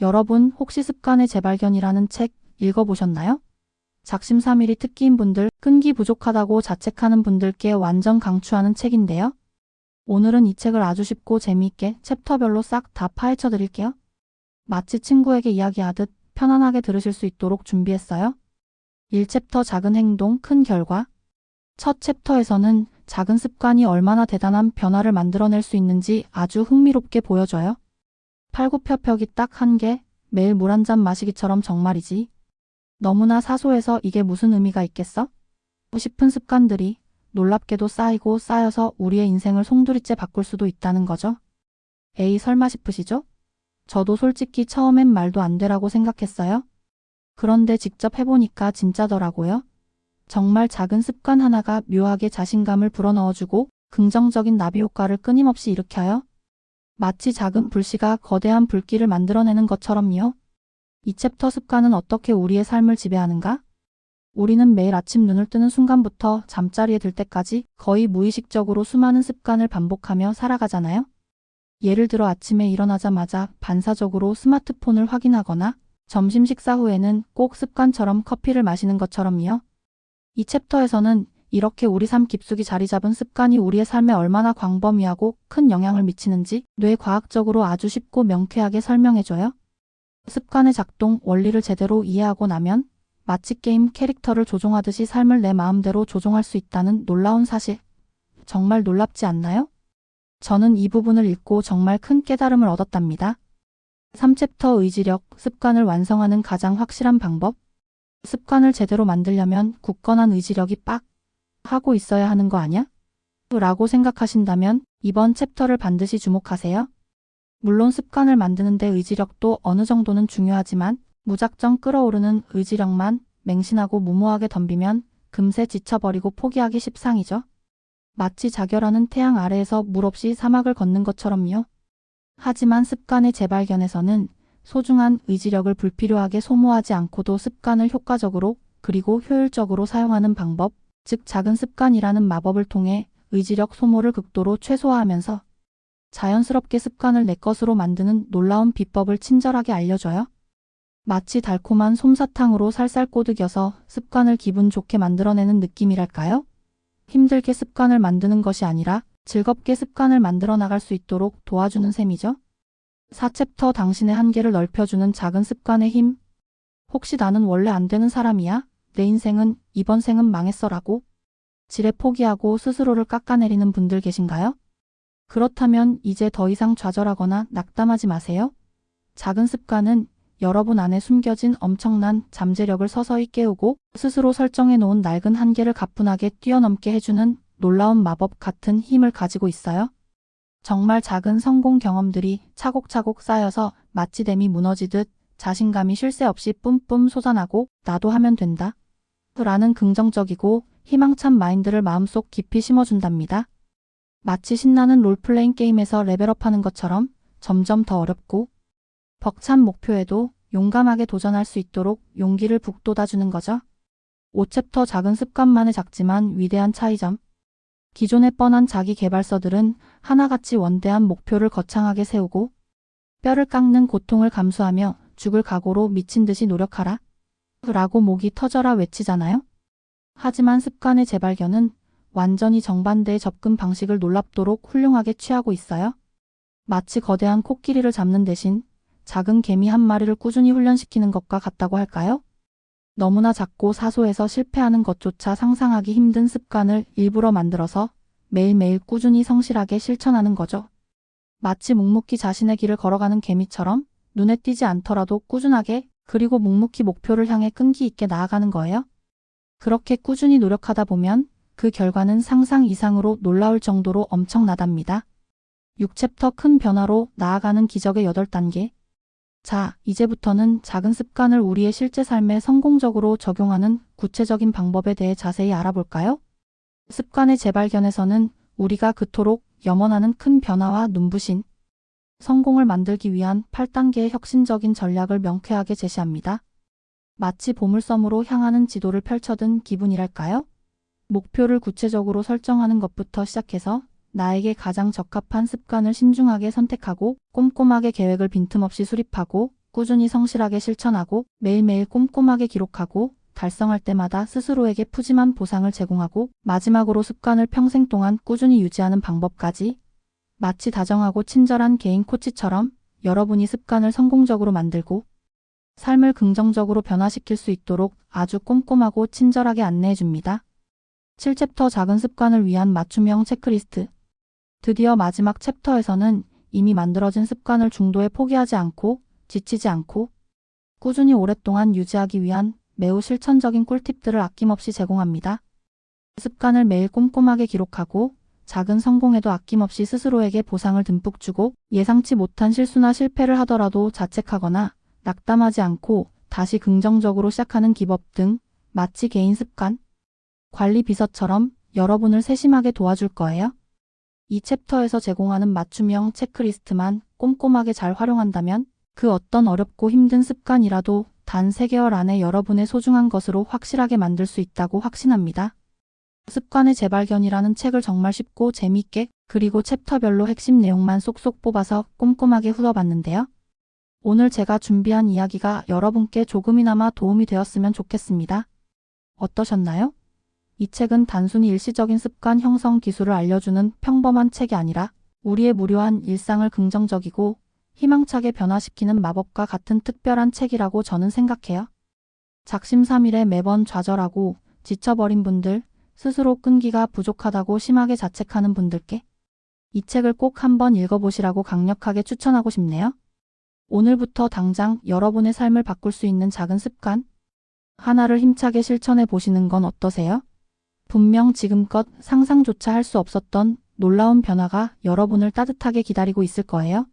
여러분 혹시 습관의 재발견이라는 책 읽어보셨나요? 작심삼일이 특기인 분들, 끈기 부족하다고 자책하는 분들께 완전 강추하는 책인데요. 오늘은 이 책을 아주 쉽고 재미있게 챕터별로 싹 다 파헤쳐 드릴게요. 마치 친구에게 이야기하듯 편안하게 들으실 수 있도록 준비했어요. 1챕터 작은 행동, 큰 결과. 첫 챕터에서는 작은 습관이 얼마나 대단한 변화를 만들어낼 수 있는지 아주 흥미롭게 보여줘요. 팔굽혀펴기 딱 한 개, 매일 물 한 잔 마시기처럼 정말이지. 너무나 사소해서 이게 무슨 의미가 있겠어? 싶은 습관들이 놀랍게도 쌓이고 쌓여서 우리의 인생을 송두리째 바꿀 수도 있다는 거죠. 에이 설마 싶으시죠? 저도 솔직히 처음엔 말도 안 되라고 생각했어요. 그런데 직접 해보니까 진짜더라고요. 정말 작은 습관 하나가 묘하게 자신감을 불어넣어주고 긍정적인 나비 효과를 끊임없이 일으켜요. 마치 작은 불씨가 거대한 불길을 만들어내는 것처럼요. 이 챕터 습관은 어떻게 우리의 삶을 지배하는가? 우리는 매일 아침 눈을 뜨는 순간부터 잠자리에 들 때까지 거의 무의식적으로 수많은 습관을 반복하며 살아가잖아요. 예를 들어 아침에 일어나자마자 반사적으로 스마트폰을 확인하거나 점심 식사 후에는 꼭 습관처럼 커피를 마시는 것처럼요. 이 챕터에서는 이렇게 우리 삶 깊숙이 자리 잡은 습관이 우리의 삶에 얼마나 광범위하고 큰 영향을 미치는지 뇌과학적으로 아주 쉽고 명쾌하게 설명해줘요. 습관의 작동 원리를 제대로 이해하고 나면 마치 게임 캐릭터를 조종하듯이 삶을 내 마음대로 조종할 수 있다는 놀라운 사실. 정말 놀랍지 않나요? 저는 이 부분을 읽고 정말 큰 깨달음을 얻었답니다. 3챕터 의지력, 습관을 완성하는 가장 확실한 방법. 습관을 제대로 만들려면 굳건한 의지력이 빡 하고 있어야 하는 거 아냐? 라고 생각하신다면 이번 챕터를 반드시 주목하세요. 물론 습관을 만드는데 의지력도 어느 정도는 중요하지만 무작정 끌어오르는 의지력만 맹신하고 무모하게 덤비면 금세 지쳐버리고 포기하기 십상이죠. 마치 자결하는 태양 아래에서 물 없이 사막을 걷는 것처럼요. 하지만 습관의 재발견에서는 소중한 의지력을 불필요하게 소모하지 않고도 습관을 효과적으로 그리고 효율적으로 사용하는 방법, 즉 작은 습관이라는 마법을 통해 의지력 소모를 극도로 최소화하면서 자연스럽게 습관을 내 것으로 만드는 놀라운 비법을 친절하게 알려줘요. 마치 달콤한 솜사탕으로 살살 꼬드겨서 습관을 기분 좋게 만들어내는 느낌이랄까요? 힘들게 습관을 만드는 것이 아니라 즐겁게 습관을 만들어 나갈 수 있도록 도와주는 셈이죠. 4챕터 당신의 한계를 넓혀주는 작은 습관의 힘. 혹시 나는 원래 안 되는 사람이야? 내 인생은 이번 생은 망했어라고 지레 포기하고 스스로를 깎아내리는 분들 계신가요? 그렇다면 이제 더 이상 좌절하거나 낙담하지 마세요. 작은 습관은 여러분 안에 숨겨진 엄청난 잠재력을 서서히 깨우고 스스로 설정해 놓은 낡은 한계를 가뿐하게 뛰어넘게 해주는 놀라운 마법 같은 힘을 가지고 있어요. 정말 작은 성공 경험들이 차곡차곡 쌓여서 마치 댐이 무너지듯 자신감이 쉴 새 없이 뿜뿜 솟아나고 나도 하면 된다. 라는 긍정적이고 희망찬 마인드를 마음속 깊이 심어준답니다. 마치 신나는 롤플레잉 게임에서 레벨업하는 것처럼 점점 더 어렵고 벅찬 목표에도 용감하게 도전할 수 있도록 용기를 북돋아주는 거죠. 5챕터 작은 습관만의 작지만 위대한 차이점. 기존의 뻔한 자기 개발서들은 하나같이 원대한 목표를 거창하게 세우고 뼈를 깎는 고통을 감수하며 죽을 각오로 미친 듯이 노력하라 라고 목이 터져라 외치잖아요. 하지만 습관의 재발견은 완전히 정반대의 접근 방식을 놀랍도록 훌륭하게 취하고 있어요. 마치 거대한 코끼리를 잡는 대신 작은 개미 한 마리를 꾸준히 훈련시키는 것과 같다고 할까요? 너무나 작고 사소해서 실패하는 것조차 상상하기 힘든 습관을 일부러 만들어서 매일매일 꾸준히 성실하게 실천하는 거죠. 마치 묵묵히 자신의 길을 걸어가는 개미처럼 눈에 띄지 않더라도 꾸준하게 그리고 묵묵히 목표를 향해 끈기 있게 나아가는 거예요. 그렇게 꾸준히 노력하다 보면 그 결과는 상상 이상으로 놀라울 정도로 엄청나답니다. 6챕터 큰 변화로 나아가는 기적의 8단계. 자, 이제부터는 작은 습관을 우리의 실제 삶에 성공적으로 적용하는 구체적인 방법에 대해 자세히 알아볼까요? 습관의 재발견에서는 우리가 그토록 염원하는 큰 변화와 눈부신 성공을 만들기 위한 8단계의 혁신적인 전략을 명쾌하게 제시합니다. 마치 보물섬으로 향하는 지도를 펼쳐든 기분이랄까요? 목표를 구체적으로 설정하는 것부터 시작해서 나에게 가장 적합한 습관을 신중하게 선택하고 꼼꼼하게 계획을 빈틈없이 수립하고 꾸준히 성실하게 실천하고 매일매일 꼼꼼하게 기록하고 달성할 때마다 스스로에게 푸짐한 보상을 제공하고 마지막으로 습관을 평생 동안 꾸준히 유지하는 방법까지 마치 다정하고 친절한 개인 코치처럼 여러분이 습관을 성공적으로 만들고 삶을 긍정적으로 변화시킬 수 있도록 아주 꼼꼼하고 친절하게 안내해 줍니다. 7챕터 작은 습관을 위한 맞춤형 체크리스트. 드디어 마지막 챕터에서는 이미 만들어진 습관을 중도에 포기하지 않고 지치지 않고 꾸준히 오랫동안 유지하기 위한 매우 실천적인 꿀팁들을 아낌없이 제공합니다. 습관을 매일 꼼꼼하게 기록하고 작은 성공에도 아낌없이 스스로에게 보상을 듬뿍 주고 예상치 못한 실수나 실패를 하더라도 자책하거나 낙담하지 않고 다시 긍정적으로 시작하는 기법 등 마치 개인 습관 관리 비서처럼 여러분을 세심하게 도와줄 거예요. 이 챕터에서 제공하는 맞춤형 체크리스트만 꼼꼼하게 잘 활용한다면 그 어떤 어렵고 힘든 습관이라도 단 3개월 안에 여러분의 소중한 것으로 확실하게 만들 수 있다고 확신합니다. 습관의 재발견이라는 책을 정말 쉽고 재미있게 그리고 챕터별로 핵심 내용만 쏙쏙 뽑아서 꼼꼼하게 훑어봤는데요. 오늘 제가 준비한 이야기가 여러분께 조금이나마 도움이 되었으면 좋겠습니다. 어떠셨나요? 이 책은 단순히 일시적인 습관 형성 기술을 알려주는 평범한 책이 아니라 우리의 무료한 일상을 긍정적이고 희망차게 변화시키는 마법과 같은 특별한 책이라고 저는 생각해요. 작심삼일에 매번 좌절하고 지쳐버린 분들, 스스로 끈기가 부족하다고 심하게 자책하는 분들께 이 책을 꼭 한번 읽어보시라고 강력하게 추천하고 싶네요. 오늘부터 당장 여러분의 삶을 바꿀 수 있는 작은 습관 하나를 힘차게 실천해 보시는 건 어떠세요? 분명 지금껏 상상조차 할 수 없었던 놀라운 변화가 여러분을 따뜻하게 기다리고 있을 거예요.